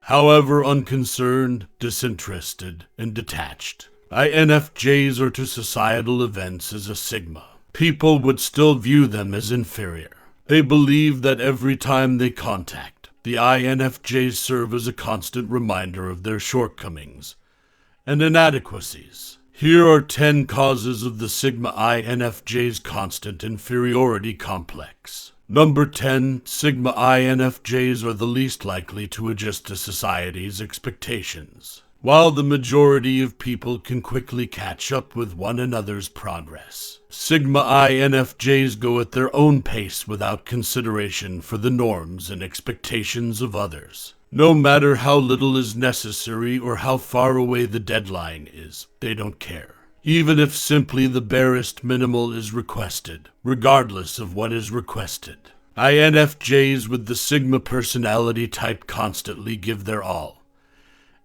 however unconcerned, disinterested, and detached. INFJs are to societal events as a sigma. People would still view them as inferior. They believe that every time they contact, the INFJs serve as a constant reminder of their shortcomings and inadequacies. Here are 10 causes of the Sigma INFJ's constant inferiority complex. Number 10. Sigma INFJs are the least likely to adjust to society's expectations. While the majority of people can quickly catch up with one another's progress, Sigma INFJs go at their own pace without consideration for the norms and expectations of others. No matter how little is necessary or how far away the deadline is, they don't care. Even if simply the barest minimal is requested, regardless of what is requested. INFJs with the Sigma personality type constantly give their all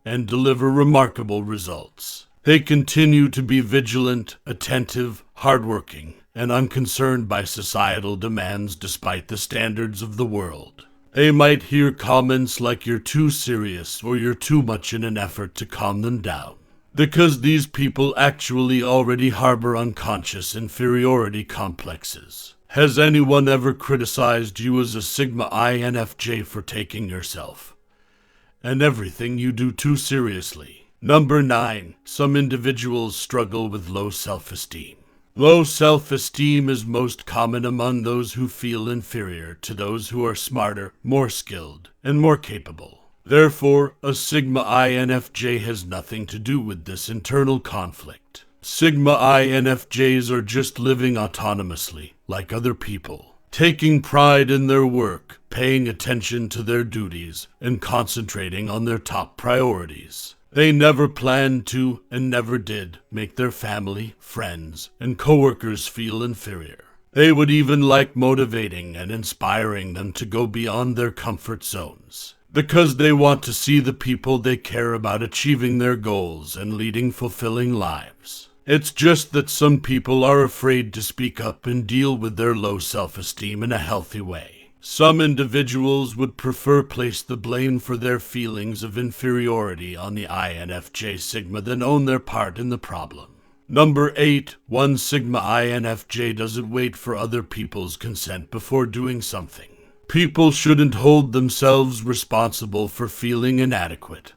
and deliver remarkable results. They continue to be vigilant, attentive, hardworking, and unconcerned by societal demands despite the standards of the world. They might hear comments like "you're too serious" or "you're too much" in an effort to calm them down. Because these people actually already harbor unconscious inferiority complexes. Has anyone ever criticized you as a Sigma INFJ for taking yourself and everything you do too seriously? Number 9. Some individuals struggle with low self-esteem. Low self-esteem is most common among those who feel inferior to those who are smarter, more skilled, and more capable. Therefore, a Sigma INFJ has nothing to do with this internal conflict. Sigma INFJs are just living autonomously, like other people, taking pride in their work, paying attention to their duties, and concentrating on their top priorities. They never planned to, and never did, make their family, friends, and coworkers feel inferior. They would even like motivating and inspiring them to go beyond their comfort zones, because they want to see the people they care about achieving their goals and leading fulfilling lives. It's just that some people are afraid to speak up and deal with their low self-esteem in a healthy way. Some individuals would prefer place the blame for their feelings of inferiority on the INFJ Sigma than own their part in the problem. Number 8. One Sigma INFJ doesn't wait for other people's consent before doing something. People shouldn't hold themselves responsible for feeling inadequate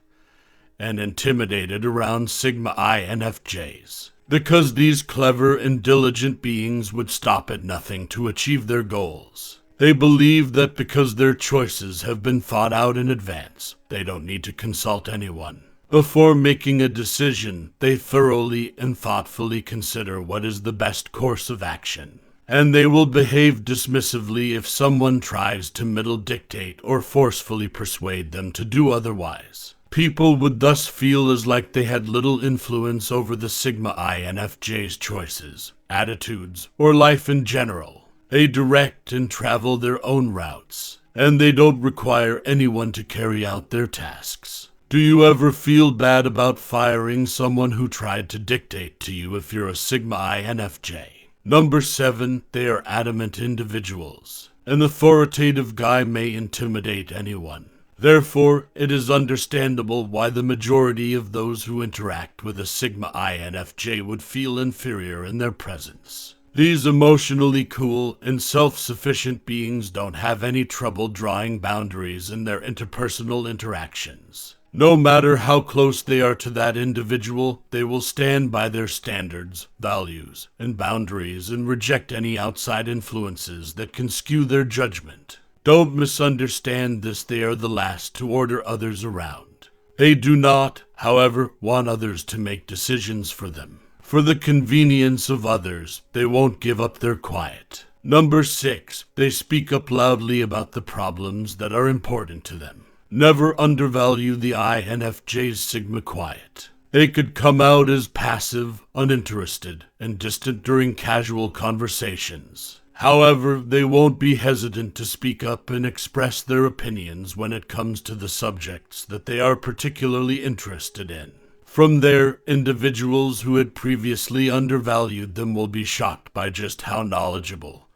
and intimidated around Sigma INFJs, because these clever and diligent beings would stop at nothing to achieve their goals. They believe that because their choices have been thought out in advance, they don't need to consult anyone. Before making a decision, they thoroughly and thoughtfully consider what is the best course of action. And they will behave dismissively if someone tries to middle dictate or forcefully persuade them to do otherwise. People would thus feel as like they had little influence over the Sigma INFJ's choices, attitudes, or life in general. They direct and travel their own routes, and they don't require anyone to carry out their tasks. Do you ever feel bad about firing someone who tried to dictate to you if you're a Sigma INFJ? Number 7. They are adamant individuals. An authoritative guy may intimidate anyone. Therefore, it is understandable why the majority of those who interact with a Sigma INFJ would feel inferior in their presence. These emotionally cool and self-sufficient beings don't have any trouble drawing boundaries in their interpersonal interactions. No matter how close they are to that individual, they will stand by their standards, values, and boundaries and reject any outside influences that can skew their judgment. Don't misunderstand this. They are the last to order others around. They do not, however, want others to make decisions for them. For the convenience of others, they won't give up their quiet. Number 6. They speak up loudly about the problems that are important to them. Never undervalue the INFJ's Sigma quiet. They could come out as passive, uninterested, and distant during casual conversations. However, they won't be hesitant to speak up and express their opinions when it comes to the subjects that they are particularly interested in. From there, individuals who had previously undervalued them will be shocked by just how knowledgeable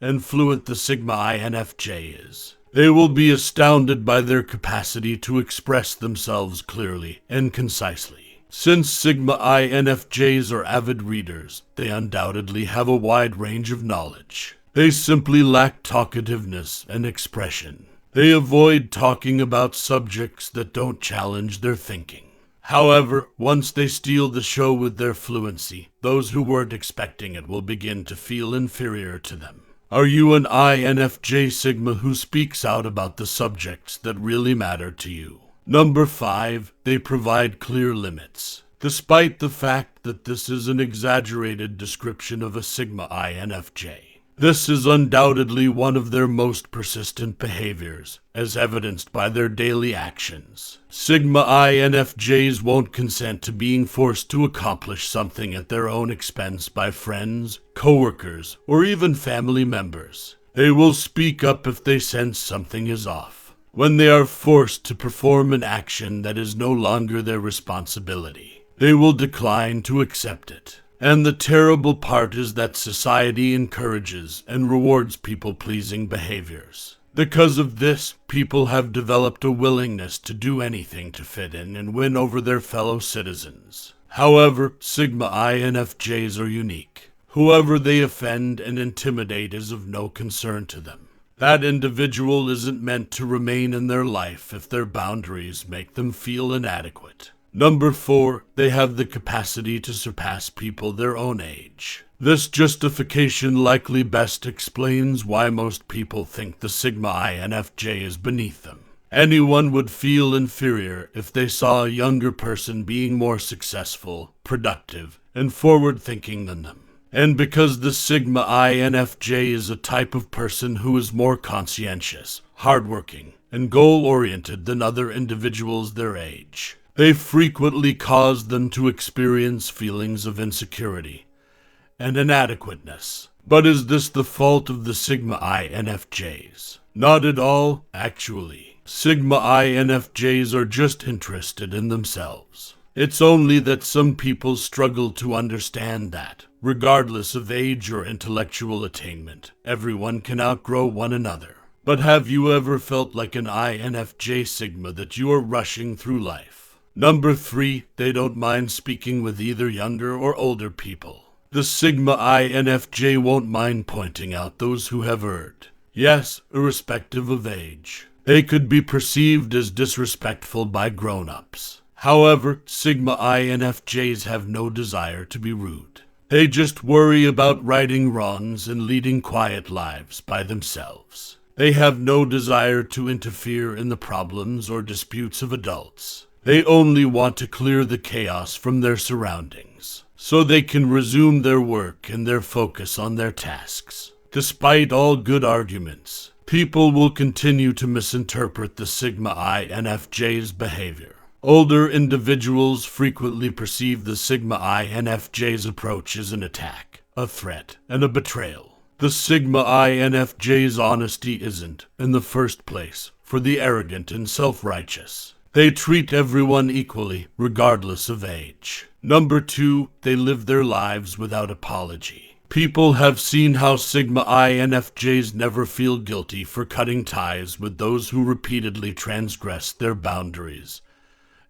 and fluent the Sigma INFJ is. They will be astounded by their capacity to express themselves clearly and concisely. Since Sigma INFJs are avid readers, they undoubtedly have a wide range of knowledge. They simply lack talkativeness and expression. They avoid talking about subjects that don't challenge their thinking. However, once they steal the show with their fluency, those who weren't expecting it will begin to feel inferior to them. Are you an INFJ Sigma who speaks out about the subjects that really matter to you? Number 5, they provide clear limits. Despite the fact that this is an exaggerated description of a Sigma INFJ, this is undoubtedly one of their most persistent behaviors, as evidenced by their daily actions. Sigma INFJs won't consent to being forced to accomplish something at their own expense by friends, coworkers, or even family members. They will speak up if they sense something is off. When they are forced to perform an action that is no longer their responsibility, they will decline to accept it. And the terrible part is that society encourages and rewards people-pleasing behaviors. Because of this, people have developed a willingness to do anything to fit in and win over their fellow citizens. However, Sigma INFJs are unique. Whoever they offend and intimidate is of no concern to them. That individual isn't meant to remain in their life if their boundaries make them feel inadequate. Number 4, they have the capacity to surpass people their own age. This justification likely best explains why most people think the Sigma INFJ is beneath them. Anyone would feel inferior if they saw a younger person being more successful, productive, and forward-thinking than them. And because the Sigma INFJ is a type of person who is more conscientious, hardworking, and goal-oriented than other individuals their age, they frequently cause them to experience feelings of insecurity and inadequateness. But is this the fault of the Sigma INFJs? Not at all, actually. Sigma INFJs are just interested in themselves. It's only that some people struggle to understand that, regardless of age or intellectual attainment, everyone can outgrow one another. But have you ever felt like an INFJ Sigma that you are rushing through life? Number 3, they don't mind speaking with either younger or older people. The Sigma INFJ won't mind pointing out those who have erred. Yes, irrespective of age. They could be perceived as disrespectful by grown-ups. However, Sigma INFJs have no desire to be rude. They just worry about righting wrongs and leading quiet lives by themselves. They have no desire to interfere in the problems or disputes of adults. They only want to clear the chaos from their surroundings, so they can resume their work and their focus on their tasks. Despite all good arguments, people will continue to misinterpret the Sigma INFJ's behavior. Older individuals frequently perceive the Sigma INFJ's approach as an attack, a threat, and a betrayal. The Sigma INFJ's honesty isn't, in the first place, for the arrogant and self-righteous. They treat everyone equally, regardless of age. Number 2, they live their lives without apology. People have seen how Sigma INFJs never feel guilty for cutting ties with those who repeatedly transgress their boundaries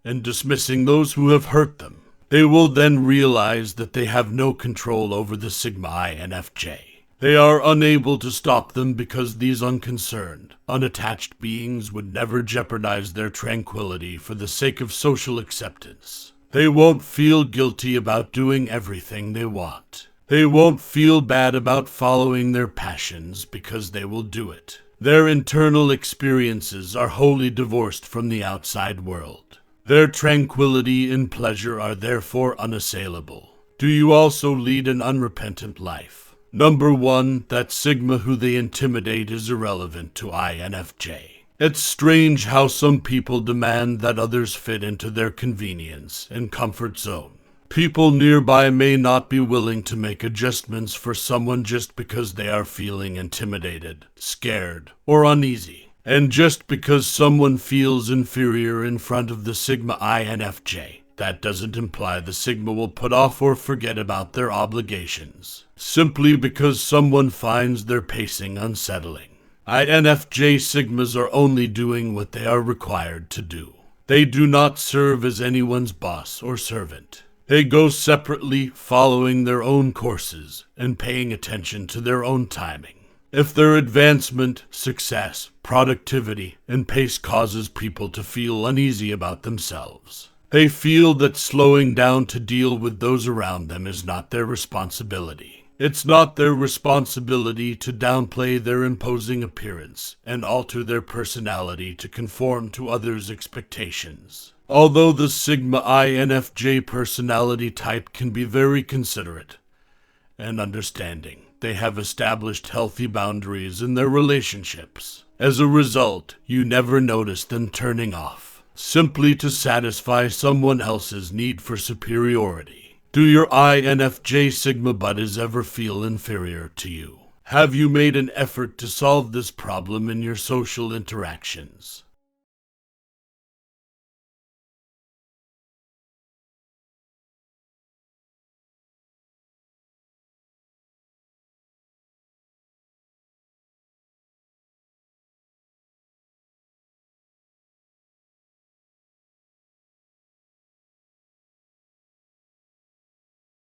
and dismissing those who have hurt them. They will then realize that they have no control over the Sigma INFJ. They are unable to stop them because these unconcerned, unattached beings would never jeopardize their tranquility for the sake of social acceptance. They won't feel guilty about doing everything they want. They won't feel bad about following their passions because they will do it. Their internal experiences are wholly divorced from the outside world. Their tranquility and pleasure are therefore unassailable. Do you also lead an unrepentant life? Number 1, that Sigma who they intimidate is irrelevant to INFJ. It's strange how some people demand that others fit into their convenience and comfort zone. People nearby may not be willing to make adjustments for someone just because they are feeling intimidated, scared, or uneasy. And just because someone feels inferior in front of the Sigma INFJ, that doesn't imply the Sigma will put off or forget about their obligations, simply because someone finds their pacing unsettling. INFJ Sigmas are only doing what they are required to do. They do not serve as anyone's boss or servant. They go separately, following their own courses and paying attention to their own timing. If their advancement, success, productivity, and pace causes people to feel uneasy about themselves, they feel that slowing down to deal with those around them is not their responsibility. It's not their responsibility to downplay their imposing appearance and alter their personality to conform to others' expectations. Although the Sigma INFJ personality type can be very considerate and understanding, they have established healthy boundaries in their relationships. As a result, you never notice them turning off, simply to satisfy someone else's need for superiority. Do your INFJ Sigma buddies ever feel inferior to you? Have you made an effort to solve this problem in your social interactions?